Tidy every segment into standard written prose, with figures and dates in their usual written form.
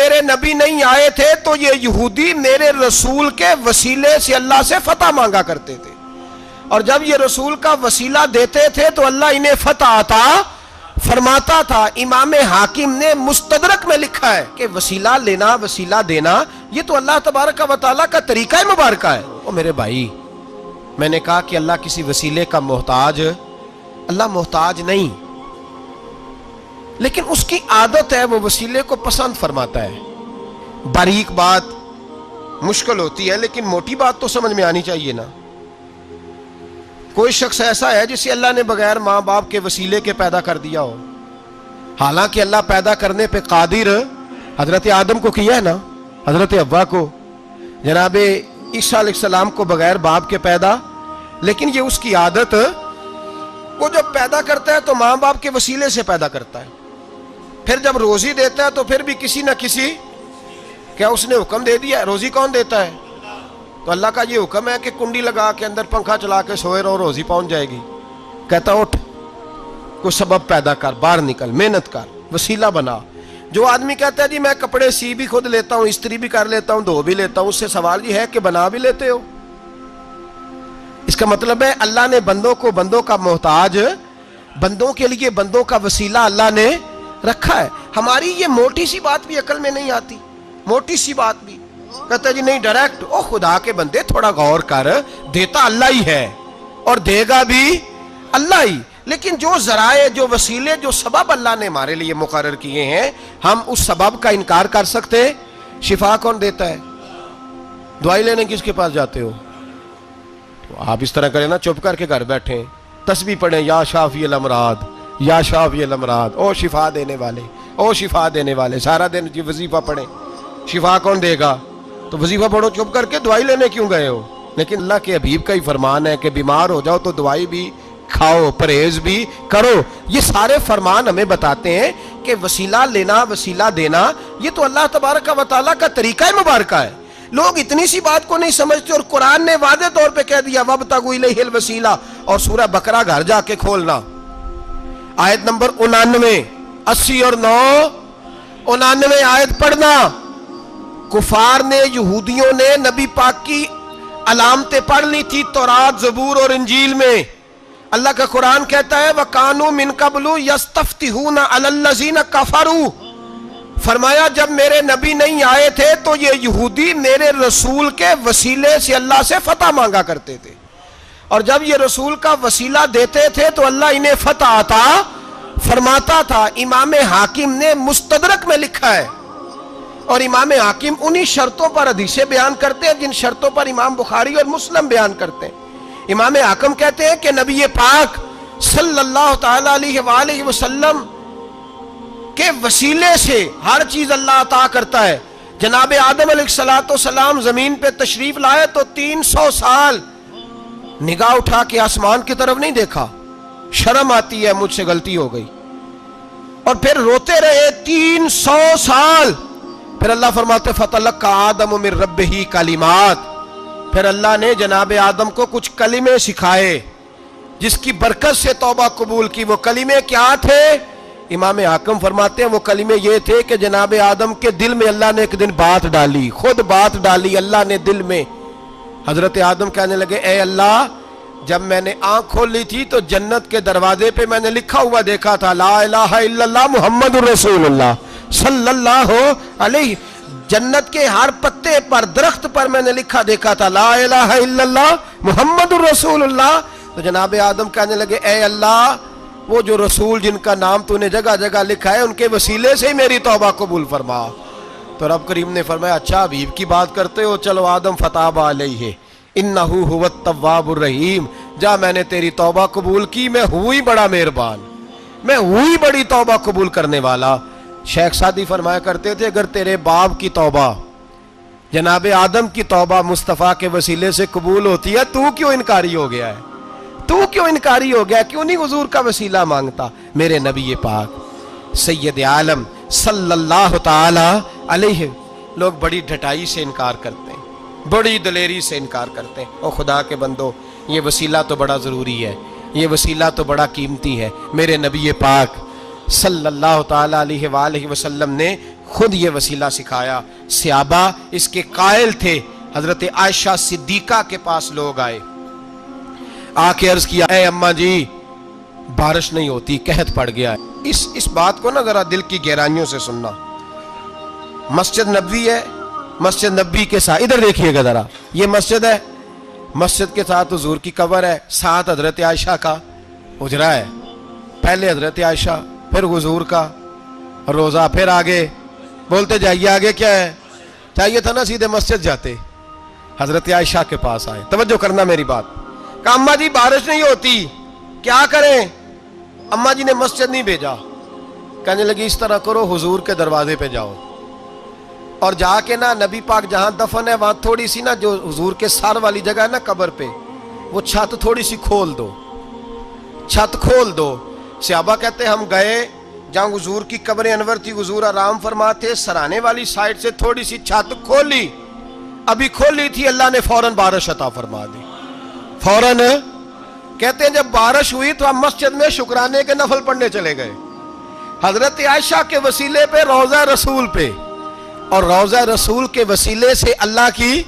میرے نبی نہیں آئے تھے تو یہ یہودی میرے رسول کے وسیلے سے اللہ سے فتح مانگا کرتے تھے، اور جب یہ رسول کا وسیلہ دیتے تھے تو اللہ انہیں فتح عطا فرماتا تھا۔ امام حاکم نے مستدرک میں لکھا ہے کہ وسیلہ لینا، وسیلہ دینا، یہ تو اللہ تبارک و تعالیٰ کا طریقہ مبارکہ ہے۔ او میرے بھائی، میں نے کہا کہ اللہ کسی وسیلے کا محتاج، اللہ محتاج نہیں، لیکن اس کی عادت ہے وہ وسیلے کو پسند فرماتا ہے۔ باریک بات مشکل ہوتی ہے لیکن موٹی بات تو سمجھ میں آنی چاہیے نا۔ کوئی شخص ایسا ہے جسے اللہ نے بغیر ماں باپ کے وسیلے کے پیدا کر دیا ہو، حالانکہ اللہ پیدا کرنے پہ قادر حضرت آدم کو کیا ہے نا، حضرت حوا کو، جناب عیسیٰ علیہ السلام کو بغیر باپ کے پیدا، لیکن یہ اس کی عادت، وہ جب پیدا کرتا ہے تو ماں باپ کے وسیلے سے پیدا کرتا ہے، پھر جب روزی دیتا ہے تو پھر بھی کسی نہ کسی، کیا اس نے حکم دے دیا؟ روزی کون دیتا ہے؟ تو اللہ کا یہ حکم ہے کہ کنڈی لگا کے اندر پنکھا چلا کے سوئے رہو، روزی پہنچ جائے گی۔ کہتا اٹھ، کوئی سبب پیدا کر، باہر نکل، محنت کر، وسیلہ بنا۔ جو آدمی کہتا ہے جی میں کپڑے سی بھی خود لیتا ہوں، استری بھی کر لیتا ہوں، دھو بھی لیتا ہوں، اس سے سوال یہ ہے کہ بنا بھی لیتے ہو؟ اس کا مطلب ہے اللہ نے بندوں کو بندوں کا محتاج، بندوں کے لیے بندوں کا وسیلہ اللہ نے رکھا ہے۔ ہماری یہ موٹی سی بات بھی عقل میں نہیں آتی، موٹی سی بات بھی کہتا ہے جی نہیں ڈائریکٹ، او خدا کے بندے تھوڑا غور کر، دیتا اللہ ہی ہے اور دے گا بھی اللہ ہی، لیکن جو ذرائع، جو وسیلے، جو سبب اللہ نے ہمارے لیے مقرر کیے ہیں، ہم اس سبب کا انکار کر سکتے؟ شفا کون دیتا ہے؟ دوائی لینے کس کے پاس جاتے ہو؟ آپ اس طرح کریں نا، چپ کر کے گھر بیٹھیں، تسبیح پڑھیں، یا شافی الامراض، یا شافی الامراض، او شفا دینے والے، او شفا دینے والے، سارا دن جی وظیفہ پڑھیں، شفا کون دے گا؟ تو وظیفہ پڑھو چپ کر کے، دوائی لینے کیوں گئے ہو؟ لیکن اللہ کے حبیب کا ہی فرمان ہے کہ بیمار ہو جاؤ تو دوائی بھی کھاؤ، پرہیز بھی کرو۔ یہ سارے فرمان ہمیں بتاتے ہیں کہ وسیلہ لینا، وسیلہ دینا، یہ تو اللہ تبارک و تعالیٰ کا طریقہ مبارکہ ہے۔ لوگ اتنی سی بات کو نہیں سمجھتے، اور قرآن نے واضح طور پہ کہہ دیا وَابْتَغُوا إِلَيْهِ الْوَسِيلَةَ، اور سورہ بقرہ گھر جا کے کھولنا، آیت نمبر 99، 80 اور 9، 99 آیت پڑھنا۔ کفار نے، یہودیوں نے نبی پاک کی علامتیں پڑھ لی تھی تورات، زبور اور انجیل میں۔ اللہ کا قرآن کہتا ہے وَكَانُوا مِن قَبْلُ يَسْتَفْتِحُونَ عَلَى الَّذِينَ كَفَرُوا، فرمایا جب میرے نبی نہیں آئے تھے تو یہ یہودی میرے رسول کے وسیلے سے اللہ سے فتح مانگا کرتے تھے، اور جب یہ رسول کا وسیلہ دیتے تھے تو اللہ انہیں فتح عطا فرماتا تھا۔ امام حاکم نے مستدرک میں لکھا ہے، اور امام حاکم انہی شرطوں پر حدیثیں بیان کرتے ہیں جن شرطوں پر امام بخاری اور مسلم بیان کرتے ہیں۔ امام حاکم کہتے ہیں کہ نبی پاک صلی اللہ تعالی علیہ وآلہ وسلم کے وسیلے سے ہر چیز اللہ عطا کرتا ہے۔ جناب آدم علیہ السلام زمین پہ تشریف لائے تو 300 سال نگاہ اٹھا کے آسمان کی طرف نہیں دیکھا، شرم آتی ہے مجھ سے غلطی ہو گئی، اور پھر روتے رہے 300 سال، پھر اللہ فرماتے فَتَلَقَّى آدَمُ مِن رَبِّهِ کلمات، پھر اللہ نے جناب آدم کو کچھ کلمے سکھائے جس کی برکت سے توبہ قبول کی۔ وہ کلمے کیا تھے؟ امام حاکم فرماتے ہیں وہ کلمے یہ تھے کہ جناب آدم کے دل میں اللہ نے ایک دن بات ڈالی، خود بات ڈالی اللہ نے دل میں۔ حضرت آدم کہنے لگے اے اللہ، جب میں نے آنکھ کھول لی تھی تو جنت کے دروازے پہ میں نے لکھا ہوا دیکھا تھا لا الہ الا اللہ محمد الرسول اللہ صلی اللہ علیہ، جنت کے ہر پتے پر، درخت پر میں نے لکھا دیکھا تھا لا الہ الا اللہ محمد الرسول اللہ۔ تو جناب آدم کہنے لگے اے اللہ، وہ جو رسول جن کا نام تو نے جگہ جگہ لکھا ہے ان کے وسیلے سے ہی میری توبہ قبول فرما۔ تو رب کریم نے فرمایا اچھا حبیب کی بات کرتے ہو، چلو آدم فتاب علیہ انہ هو التواب الرحیم، جا میں نے تیری توبہ قبول کی، میں ہوئی بڑا مہربان، میں ہوئی بڑی توبہ قبول کرنے والا۔ شیخ سعدی فرمایا کرتے تھے اگر تیرے باپ کی توبہ، جناب آدم کی توبہ مصطفیٰ کے وسیلے سے قبول ہوتی ہے، تو کیوں انکاری ہو گیا ہے؟ تو کیوں انکاری ہو گیا؟ کیوں نہیں حضور کا وسیلہ مانگتا؟ میرے نبی پاک سید عالم صلی اللہ تعالی علیہ، لوگ بڑی ڈھٹائی سے انکار کرتے ہیں، بڑی دلیری سے انکار کرتے ہیں۔ او خدا کے بندو، یہ وسیلہ تو بڑا ضروری ہے، یہ وسیلہ تو بڑا قیمتی ہے۔ میرے نبی پاک صلی اللہ تعالی علیہ وآلہ وسلم نے خود یہ وسیلہ سکھایا. صحابہ اس کے قائل تھے. حضرت عائشہ صدیقہ کے پاس لوگ آئے, آ کے عرض کیا, اے اماں جی بارش نہیں ہوتی, قحط پڑ گیا ہے. اس بات کو نا ذرا دل کی گہرائیوں سے سننا. مسجد نبوی ہے, مسجد نبوی کے ساتھ ادھر دیکھیے گا ذرا, یہ مسجد ہے, مسجد کے ساتھ حضور کی قبر ہے, ساتھ حضرت عائشہ کا حجرہ ہے. پہلے حضرت عائشہ, پھر حضور کا روزہ, پھر آگے بولتے جائیے آگے کیا ہے. چاہیے تھا نا سیدھے مسجد جاتے. حضرت عائشہ کے پاس آئے, توجہ کرنا میری بات. کہا اماں جی بارش نہیں ہوتی, کیا کریں؟ اماں جی نے مسجد نہیں بھیجا, کہنے لگی اس طرح کرو, حضور کے دروازے پہ جاؤ اور جا کے نا نبی پاک جہاں دفن ہے وہاں تھوڑی سی نا جو حضور کے سر والی جگہ ہے نا قبر پہ, وہ چھت تھوڑی سی کھول دو, چھت کھول دو. صحابہ کہتے ہم گئے جہاں حضور کی قبر انور تھی, حضور آرام فرماتے, سرانے والی سائڈ سے تھوڑی سی چھت کھولی, ابھی کھولی تھی, اللہ نے فوراً بارش عطا فرما دی. فوراً کہتے ہیں جب بارش ہوئی تو ہم مسجد میں شکرانے کے نفل پڑھنے چلے گئے, حضرت عائشہ کے وسیلے پہ, روضہ رسول پہ, اور روضہ رسول کے وسیلے سے اللہ کی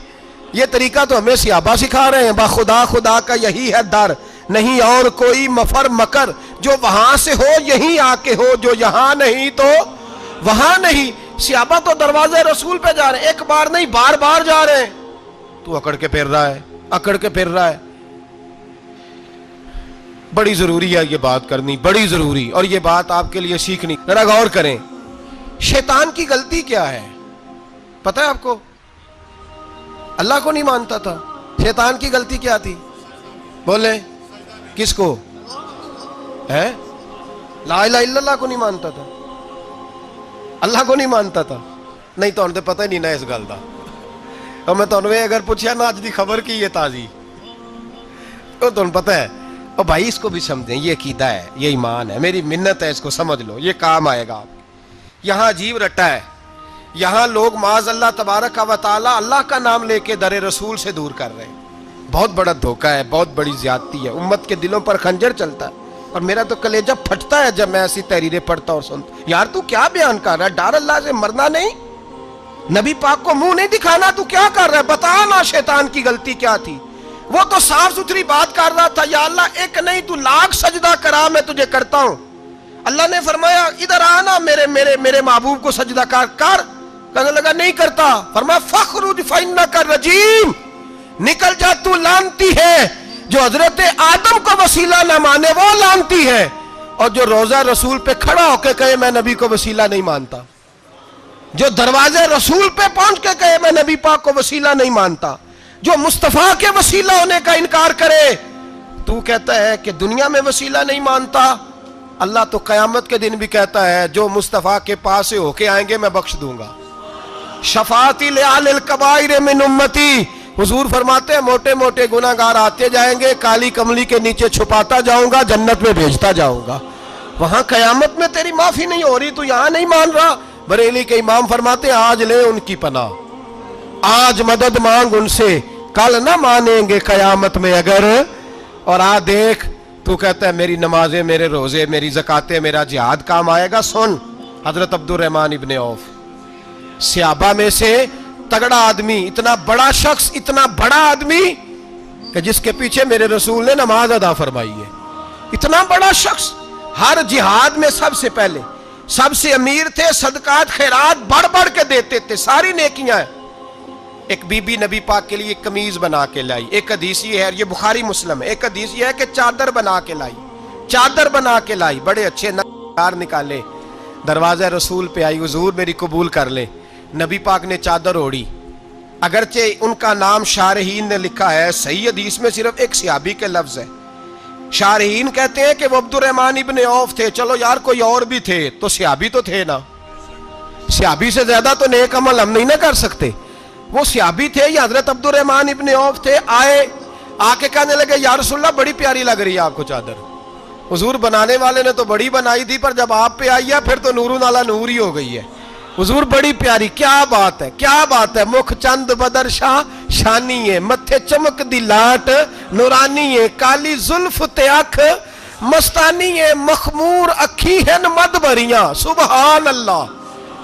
یہ طریقہ تو ہمیں صحابہ سکھا رہے ہیں. با خدا خدا کا یہی ہے در, نہیں اور کوئی مفر مکر, جو وہاں سے ہو یہیں آ کے ہو, جو یہاں نہیں تو وہاں نہیں. صحابہ تو دروازے رسول پہ جا رہے ہیں, ایک بار نہیں بار بار جا رہے ہیں. تو اکڑ کے پھر رہا ہے, اکڑ کے پھر رہا ہے. بڑی ضروری ہے یہ بات کرنی, بڑی ضروری, اور یہ بات آپ کے لیے سیکھنی. ذرا غور کریں, شیطان کی غلطی کیا ہے پتہ ہے آپ کو؟ اللہ کو نہیں مانتا تھا. شیطان کی غلطی کیا تھی بولے؟ کس کو ہے؟ لا الہ الا اللہ کو نہیں مانتا تھا, اللہ کو نہیں مانتا تھا. نہیں تو انہیں پتہ ہی نہیں نا اس گل دا. اور میں تو اگر پوچھا نا اج دی خبر کی یہ تازی, تو تمہیں پتہ ہے. اور بھائی اس کو بھی سمجھیں, یہ عقیدہ ہے, یہ ایمان ہے, میری منت ہے, اس کو سمجھ لو, یہ کام آئے گا آپ. یہاں عجیب رٹا ہے, یہاں لوگ معاذ اللہ تبارک و تعالی اللہ کا نام لے کے در رسول سے دور کر رہے ہیں. بہت بڑا دھوکہ ہے, بہت بڑی زیادتی ہے, امت کے دلوں پر خنجر چلتا ہے. اور میرا تو کلیجہ پھٹتا ہے جب میں ایسی تحریریں پڑھتا اور سنتا. یار تو کیا بیان کر رہا ہے؟ ڈر اللہ سے مرنا نہیں, نبی پاک کو منہ نہیں دکھانا, تو کیا کر رہا ہے؟ بتا نا شیطان کی غلطی کیا تھی. وہ تو صاف ستھری بات کر رہا تھا, یا اللہ ایک نہیں تو لاکھ سجدہ کرا, میں تجھے کرتا ہوں. اللہ نے فرمایا ادھر آنا, میرے محبوب کو سجدہ کر. کہنے لگا نہیں کرتا. فرمایا فخرج فإنک رجیم, نکل جا تو لعنتی ہے. جو حضرت آدم کو وسیلہ نہ مانے وہ لعنتی ہے, اور جو روضہ رسول پہ کھڑا ہو کے کہے میں نبی کو وسیلہ نہیں مانتا, جو دروازے رسول پہ پہنچ کے کہے میں نبی پاک کو وسیلہ نہیں مانتا, جو مصطفیٰ کے وسیلہ ہونے کا انکار کرے. تو کہتا ہے کہ دنیا میں وسیلہ نہیں مانتا, اللہ تو قیامت کے دن بھی کہتا ہے جو مصطفیٰ کے پاس سے ہو کے آئیں گے میں بخش دوں گا. شفاعتی لآل الکبائر من امتی, حضور فرماتے ہیں موٹے موٹے گناہگار آتے جائیں گے, کالی کملی کے نیچے چھپاتا جاؤں گا, جنت میں بھیجتا جاؤں گا. وہاں قیامت میں تیری معافی نہیں ہو رہی, تو یہاں نہیں مان رہا. بریلی کے امام فرماتے ہیں آج لے ان کی پناہ, آج مدد مانگ ان سے, کل نہ مانیں گے قیامت میں اگر. اور دیکھ تو کہتا ہے میری نمازیں, میرے روزے, میری زکاتیں, میرا جہاد کام آئے گا. سن, حضرت عبد الرحمن ابن عوف صحابہ میں سے تگڑا آدمی, اتنا بڑا شخص, اتنا بڑا آدمی کہ جس کے پیچھے میرے رسول نے نماز ادا فرمائی ہے. اتنا بڑا شخص, ہر جہاد میں سب سے پہلے, سب سے امیر تھے, صدقات خیرات بڑھ بڑھ کے دیتے تھے, ساری نیکیاں ہیں. ایک بی بی نبی پاک کے لیے قمیض بنا کے لائی. ایک حدیث یہ ہے, یہ بخاری مسلم ہے, ایک حدیث یہ ہے کہ چادر بنا کے لائی, چادر بنا کے لائی, بڑے اچھے نقار نکالے, دروازہ رسول پہ آئی, حضور میری قبول کر لے. نبی پاک نے چادر اوڑی, اگرچہ ان کا نام شارحین نے لکھا ہے, صحیح حدیث میں صرف ایک صحابی کے لفظ ہے. شارحین کہتے ہیں کہ وہ عبد الرحمن ابن عوف تھے. چلو یار کوئی اور بھی تھے تو صحابی تو تھے نا, صحابی سے زیادہ تو نیک عمل ہم نہیں نہ کر سکتے. وہ صحابی تھے, یا حضرت عبد الرحمن ابن عوف تھے. آئے, آ کے کہنے لگے یا رسول اللہ بڑی پیاری لگ رہی ہے آپ کو چادر. حضور بنانے والے نے تو بڑی بنائی تھی, پر جب آپ پہ آئی ہے پھر تو نورون علی نور ہی ہو گئی ہے. حضور بڑی پیاری, کیا بات ہے, کیا بات ہے. مکھ چند بدر شاہ شانی ہے, متھے چمک دی لاٹ نورانی ہے, کالی زلف تے اکھ مستانی ہے, مخمور اکھی ہیں مد بھریاں. سبحان اللہ,